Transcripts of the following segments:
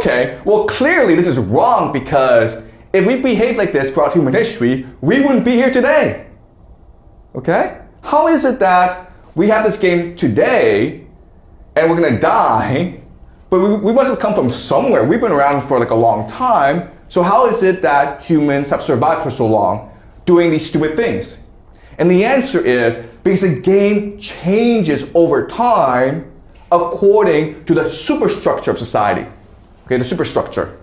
Okay, well clearly this is wrong because if we behave like this throughout human history, we wouldn't be here today. Okay? How is it that we have this game today and we're gonna die, but we must have come from somewhere. We've been around for like a long time, so how is it that humans have survived for so long doing these stupid things? And the answer is because the game changes over time according to the superstructure of society. Okay, the superstructure.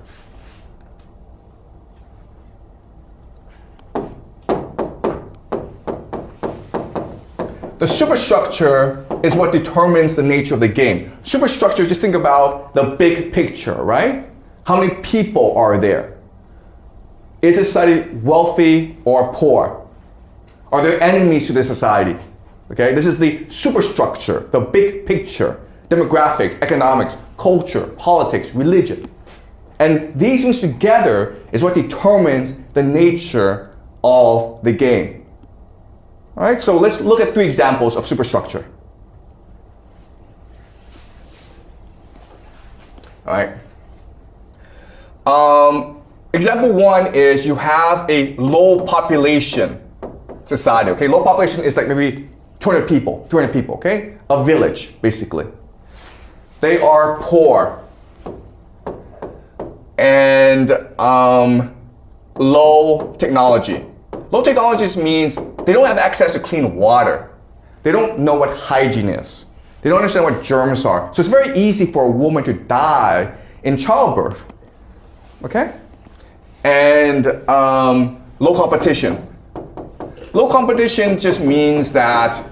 The superstructure is what determines the nature of the game. Superstructure, just think about the big picture, right? How many people are there? Is society wealthy or poor? Are there enemies to this society? Okay, this is the superstructure, the big picture, demographics, economics, culture, politics, religion. And these things together is what determines the nature of the game. All right, so let's look at 3 examples of superstructure. All right. Example 1 is you have a low population society. Okay, low population is like maybe 200 people, okay? A village, basically. They are poor and low technology. Low technology means they don't have access to clean water. They don't know what hygiene is. They don't understand what germs are. So it's very easy for a woman to die in childbirth. Okay? And low competition. Low competition just means that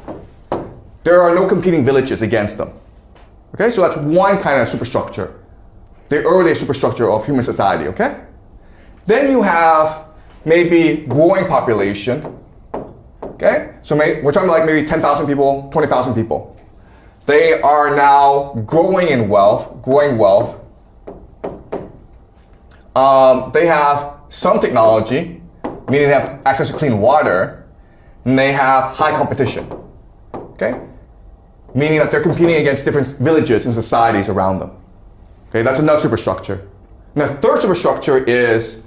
there are no competing villages against them. Okay? So that's one kind of superstructure. The earliest superstructure of human society, okay? Then you have maybe growing population, okay? So we're talking like maybe 10,000 people, 20,000 people. They are now growing in wealth, growing wealth. They have some technology, meaning they have access to clean water, and they have high competition, okay? Meaning that they're competing against different villages and societies around them. Okay, that's another superstructure. And the third superstructure is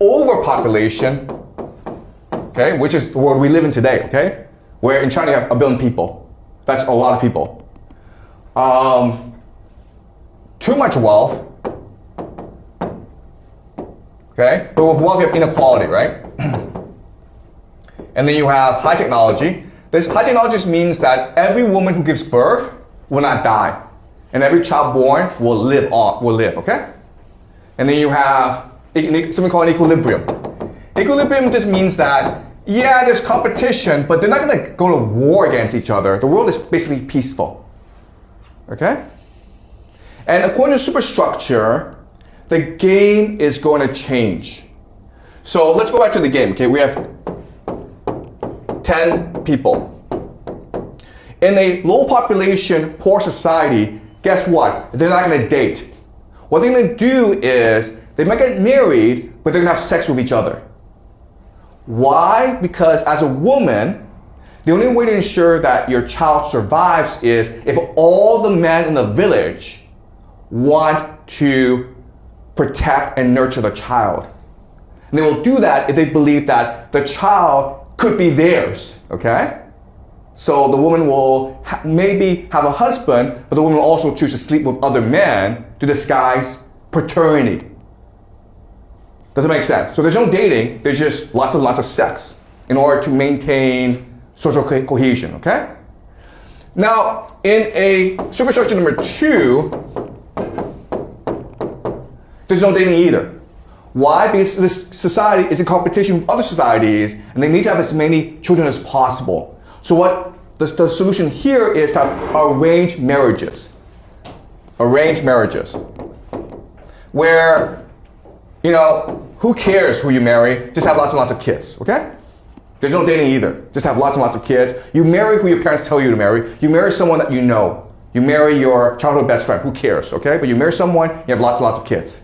overpopulation, okay, which is the world we live in today, okay? Where in China you have 1 billion people. That's a lot of people. Too much wealth, okay? But with wealth you have inequality, right? And then you have high technology. This high technology means that every woman who gives birth will not die. And every child born will live, okay? And then you have something called an equilibrium. Equilibrium just means that, yeah, there's competition, but they're not gonna go to war against each other. The world is basically peaceful, okay? And according to superstructure, the game is going to change. So let's go back to the game, okay? We have 10 people. In a low population, poor society, guess what? They're not gonna date. What they're gonna do is, they might get married, but they're gonna have sex with each other. Why? Because as a woman, the only way to ensure that your child survives is if all the men in the village want to protect and nurture the child. And they will do that if they believe that the child could be theirs, okay? So the woman will maybe have a husband, but the woman will also choose to sleep with other men to disguise paternity. Does it make sense? So there's no dating, there's just lots and lots of sex in order to maintain social cohesion, okay? Now, in a superstructure number 2, there's no dating either. Why? Because this society is in competition with other societies and they need to have as many children as possible. So what the solution here is to have arranged marriages. Arranged marriages. Where, you know, who cares who you marry? Just have lots and lots of kids, okay? There's no dating either. Just have lots and lots of kids. You marry who your parents tell you to marry. You marry someone that you know. You marry your childhood best friend. Who cares, okay? But you marry someone, you have lots and lots of kids.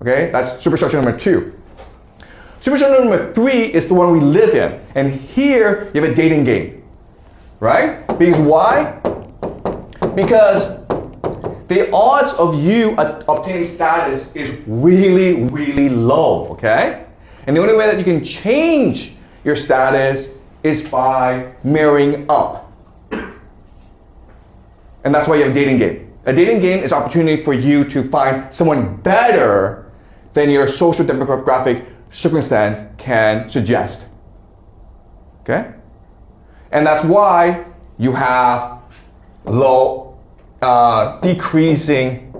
Okay? That's superstructure number 2. Superstructure number 3 is the one we live in. And here, you have a dating game. Right? Because why? Because the odds of you obtaining status is really, really low, okay? And the only way that you can change your status is by marrying up. And that's why you have a dating game. A dating game is an opportunity for you to find someone better than your social demographic circumstance can suggest. Okay? And that's why you have low, decreasing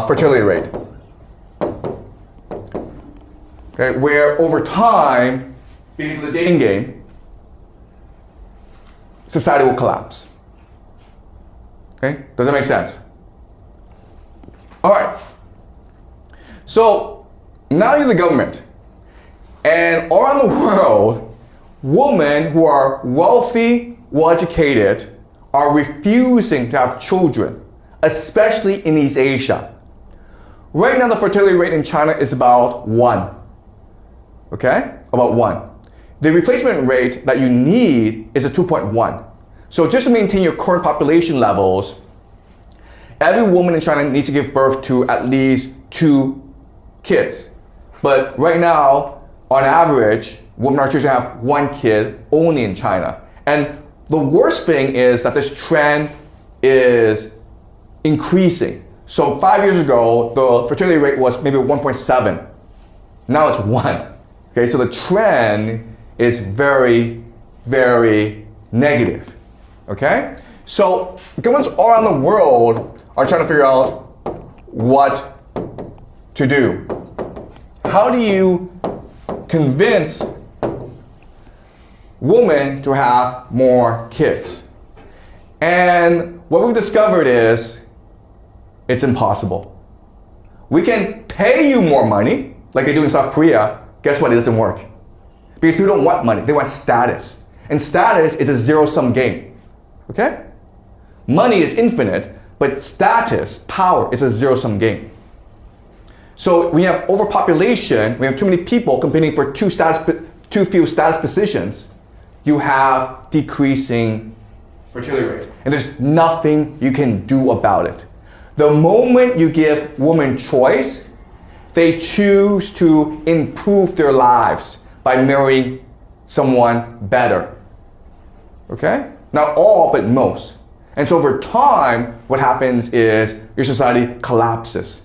fertility rate. Okay? Where over time, because of the dating game, society will collapse. Okay? Does that make sense? All right. So now you're the government. And all around the world, women who are wealthy, well-educated, are refusing to have children, especially in East Asia. Right now, the fertility rate in China is about 1. Okay? About 1. The replacement rate that you need is a 2.1. So just to maintain your current population levels, every woman in China needs to give birth to at least 2 kids. But right now, on average, women are choosing to have 1 kid only in China. And the worst thing is that this trend is increasing. So 5 years ago, the fertility rate was maybe 1.7. Now it's 1. Okay, so the trend is very, very negative. Okay? So governments all around the world are trying to figure out what to do. How do you convince women to have more kids? And what we've discovered is it's impossible. We can pay you more money, like they do in South Korea. Guess what? It doesn't work. Because people don't want money, they want status. And status is a zero-sum game. Okay? Money is infinite, but status, power, is a zero-sum game. So we have overpopulation, we have too many people competing for too few status positions, you have decreasing fertility rates. And there's nothing you can do about it. The moment you give women choice, they choose to improve their lives by marrying someone better. Okay? Not all, but most. And so over time, what happens is your society collapses.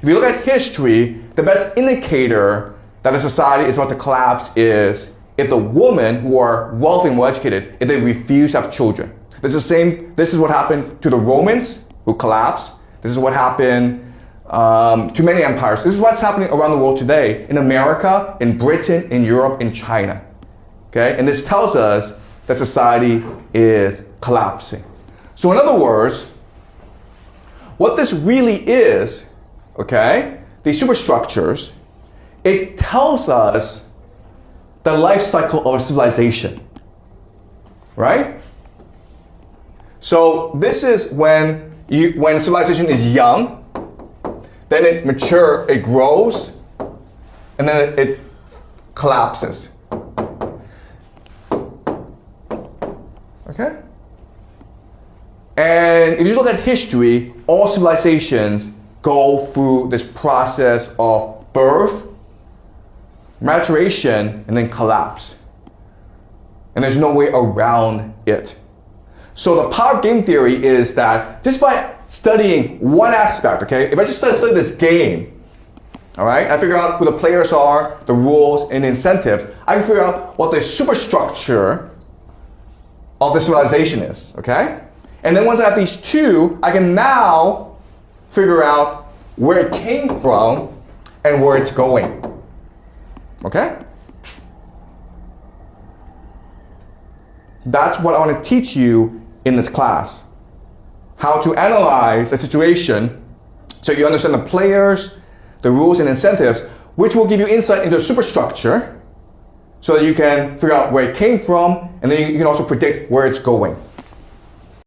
If you look at history, the best indicator that a society is about to collapse is if the women who are wealthy and well-educated, if they refuse to have children. This is what happened to the Romans, who collapsed. This is what happened to many empires. This is what's happening around the world today, in America, in Britain, in Europe, in China. Okay? And this tells us that society is collapsing. So in other words, what this really is, okay, these superstructures, it tells us the life cycle of a civilization, right? So this is when civilization is young, then it matures, it grows, and then it collapses. Okay? And if you look at history, all civilizations go through this process of birth, maturation, and then collapse. And there's no way around it. So the power of game theory is that just by studying one aspect, okay, if I just study this game, all right, I figure out who the players are, the rules, and the incentives, I can figure out what the superstructure of the civilization is, okay? And then once I have these two, I can now figure out where it came from and where it's going. Okay? That's what I want to teach you in this class. How to analyze a situation so you understand the players, the rules and incentives, which will give you insight into the superstructure so that you can figure out where it came from, and then you can also predict where it's going.